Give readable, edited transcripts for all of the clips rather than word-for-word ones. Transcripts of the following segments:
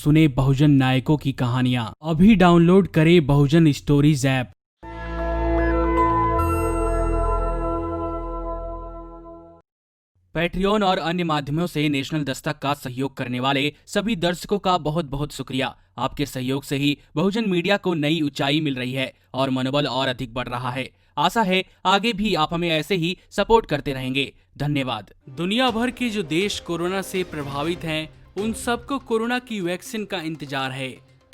सुने बहुजन नायकों की कहानियां। अभी डाउनलोड करें बहुजन स्टोरीज ऐप। पैट्रियन और अन्य माध्यमों से नेशनल दस्तक का सहयोग करने वाले सभी दर्शकों का बहुत बहुत शुक्रिया। आपके सहयोग से ही बहुजन मीडिया को नई ऊंचाई मिल रही है और मनोबल और अधिक बढ़ रहा है। आशा है आगे भी आप हमें ऐसे ही सपोर्ट करते रहेंगे। धन्यवाद। दुनिया भर के जो देश कोरोना से प्रभावित हैं, उन सबको कोरोना की वैक्सीन का इंतजार है।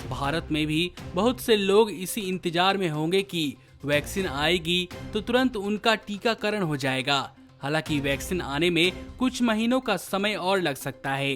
भारत में भी बहुत से लोग इसी इंतजार में होंगे कि वैक्सीन आएगी तो तुरंत उनका टीकाकरण हो जाएगा। हालांकि वैक्सीन आने में कुछ महीनों का समय और लग सकता है।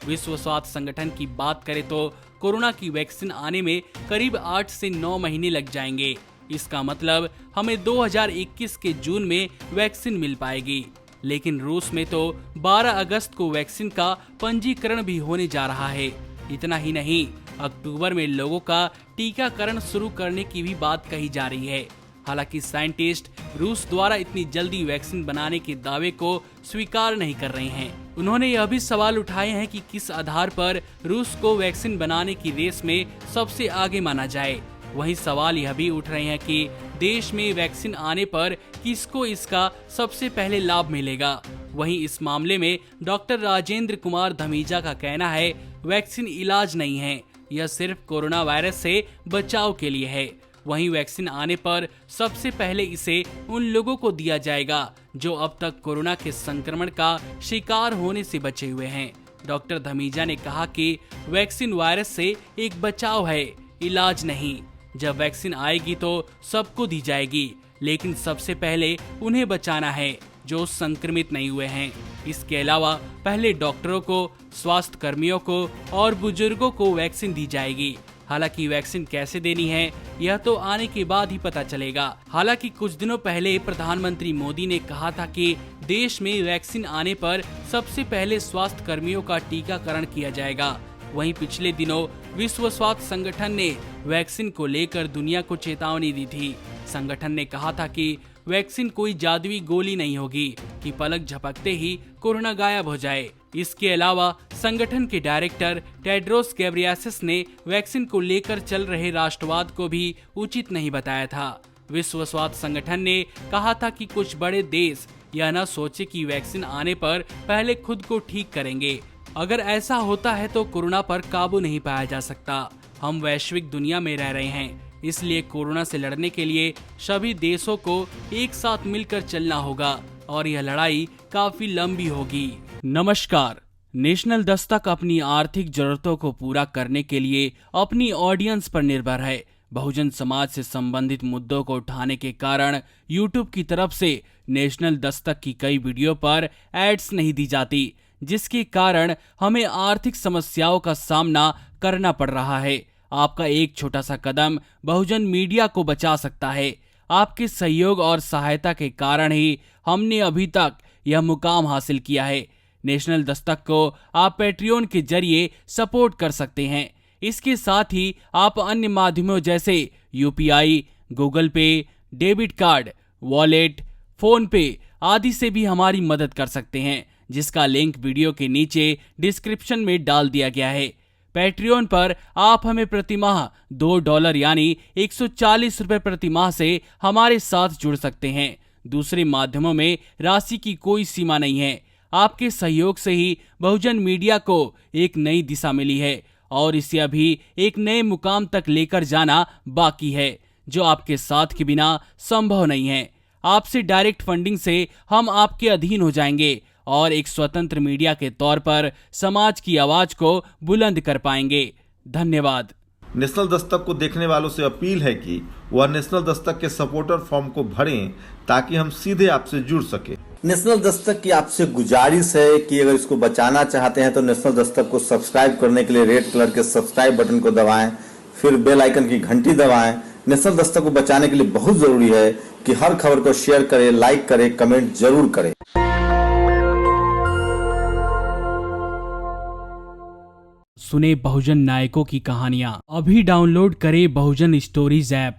विश्व स्वास्थ्य संगठन की बात करें तो कोरोना की वैक्सीन आने में करीब 8 से 9 महीने लग जाएंगे। इसका मतलब हमें 2021 के जून में वैक्सीन मिल पाएगी। लेकिन रूस में तो 12 अगस्त को वैक्सीन का पंजीकरण भी होने जा रहा है। इतना ही नहीं, अक्टूबर में लोगों का टीकाकरण शुरू करने की भी बात कही जा रही है। हालांकि साइंटिस्ट रूस द्वारा इतनी जल्दी वैक्सीन बनाने के दावे को स्वीकार नहीं कर रहे हैं। उन्होंने यह भी सवाल उठाए हैं कि किस आधार पर रूस को वैक्सीन बनाने की रेस में सबसे आगे माना जाए। वहीं सवाल यह भी उठ रहे हैं कि देश में वैक्सीन आने पर किसको इसका सबसे पहले लाभ मिलेगा। वहीं इस मामले में डॉक्टर राजेंद्र कुमार धमीजा का कहना है, वैक्सीन इलाज नहीं है, यह सिर्फ कोरोना वायरस से बचाव के लिए है। वहीं वैक्सीन आने पर सबसे पहले इसे उन लोगों को दिया जाएगा जो अब तक कोरोना के संक्रमण का शिकार होने से बचे हुए हैं। डॉक्टर धमीजा ने कहा कि वैक्सीन वायरस से एक बचाव है, इलाज नहीं। जब वैक्सीन आएगी तो सबको दी जाएगी, लेकिन सबसे पहले उन्हें बचाना है जो संक्रमित नहीं हुए हैं। इसके अलावा पहले डॉक्टरों को, स्वास्थ्य कर्मियों को और बुजुर्गों को वैक्सीन दी जाएगी। हालांकि वैक्सीन कैसे देनी है यह तो आने के बाद ही पता चलेगा। हालांकि कुछ दिनों पहले प्रधानमंत्री मोदी ने कहा था कि देश में वैक्सीन आने पर सबसे पहले स्वास्थ्य कर्मियों का टीकाकरण किया जाएगा। वहीं पिछले दिनों विश्व स्वास्थ्य संगठन ने वैक्सीन को लेकर दुनिया को चेतावनी दी थी। संगठन ने कहा था कि वैक्सीन कोई जादुई गोली नहीं होगी कि पलक झपकते ही कोरोना गायब हो जाए। इसके अलावा संगठन के डायरेक्टर टेड्रोस गैब्रियेसस ने वैक्सीन को लेकर चल रहे राष्ट्रवाद को भी उचित नहीं बताया था। विश्व स्वास्थ्य संगठन ने कहा था कि कुछ बड़े देश यह न सोचे कि वैक्सीन आने पर पहले खुद को ठीक करेंगे। अगर ऐसा होता है तो कोरोना पर काबू नहीं पाया जा सकता। हम वैश्विक दुनिया में रह रहे हैं, इसलिए कोरोना से लड़ने के लिए सभी देशों को एक साथ मिलकर चलना होगा और यह लड़ाई काफी लंबी होगी। नमस्कार। नेशनल दस्तक अपनी आर्थिक जरूरतों को पूरा करने के लिए अपनी ऑडियंस पर निर्भर है। बहुजन समाज से संबंधित मुद्दों को उठाने के कारण यूट्यूब की तरफ से नेशनल दस्तक की कई वीडियो पर एड्स नहीं दी जाती, जिसके कारण हमें आर्थिक समस्याओं का सामना करना पड़ रहा है। आपका एक छोटा सा कदम बहुजन मीडिया को बचा सकता है। आपके सहयोग और सहायता के कारण ही हमने अभी तक यह मुकाम हासिल किया है। नेशनल दस्तक को आप पैट्रियन के जरिए सपोर्ट कर सकते हैं। इसके साथ ही आप अन्य माध्यमों जैसे यूपीआई, गूगल पे, डेबिट कार्ड, वॉलेट, फोन पे आदि से भी हमारी मदद कर सकते हैं, जिसका लिंक वीडियो के नीचे डिस्क्रिप्शन में डाल दिया गया है। पैट्रियन पर आप हमें प्रतिमाह $2 यानी 140 रुपए प्रतिमाह से हमारे साथ जुड़ सकते हैं। दूसरे माध्यमों में राशि की कोई सीमा नहीं है। आपके सहयोग से ही बहुजन मीडिया को एक नई दिशा मिली है और इसे अभी एक नए मुकाम तक लेकर जाना बाकी है, जो आपके साथ के बिना संभव नहीं है। आपसे डायरेक्ट फंडिंग से हम आपके अधीन हो जाएंगे और एक स्वतंत्र मीडिया के तौर पर समाज की आवाज को बुलंद कर पाएंगे। धन्यवाद। नेशनल दस्तक को देखने वालों से अपील है कि वह नेशनल दस्तक के सपोर्टर फॉर्म को भरें ताकि हम सीधे आपसे जुड़ सके। नेशनल दस्तक की आपसे गुजारिश है कि अगर इसको बचाना चाहते हैं तो नेशनल दस्तक को सब्सक्राइब करने के लिए रेड कलर के सब्सक्राइब बटन को दबाएं, फिर बेल आइकन की घंटी दबाएं। नेशनल दस्तक को बचाने के लिए बहुत जरूरी है कि हर खबर को शेयर करें, लाइक करें, कमेंट जरूर करें। सुने बहुजन नायकों की कहानियां। अभी डाउनलोड करें बहुजन स्टोरीज ऐप।